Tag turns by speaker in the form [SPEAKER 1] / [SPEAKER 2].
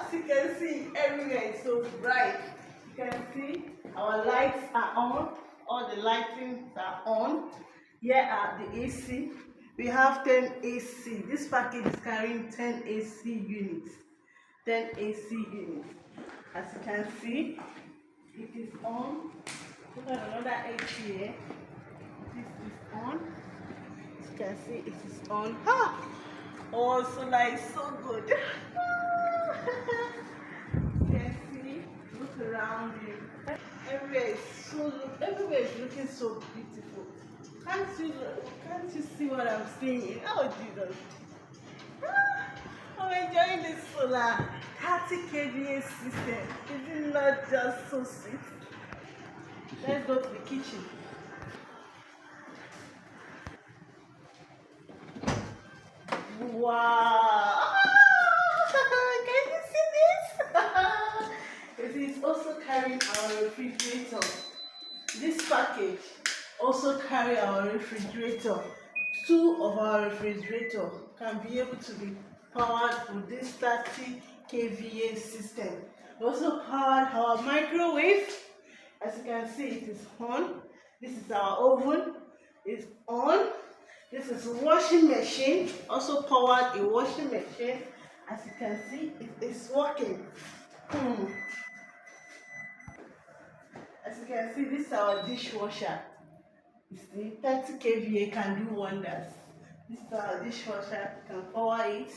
[SPEAKER 1] As you can see, everywhere is so bright. You can see our lights are on. All the lightings are on. Here are the AC. We have 10 AC. This package is carrying 10 AC units. 10 AC units. As you can see, it is on. Look at another AC here. This is on. As you can see, it is on. Ah! Oh, solar is so good. You can see, look around you. Everywhere is looking so beautiful. Can't you see what I'm seeing? Oh Jesus. I'm enjoying this solar 30 kVA system. Is it not just so sweet? Let's go to the kitchen. Wow! Can you see this? It is also carrying our refrigerator. This package also carry our refrigerator. 2 of our refrigerator can be able to be powered with this 30 kVA system. We also powered our microwave. As you can see, it is on. This is our oven. It's on. This is a washing machine. Also powered a washing machine. As you can see, it is working. As you can see, this is our dishwasher. You see, 30 kVA can do wonders. This is our dishwasher. You can power it.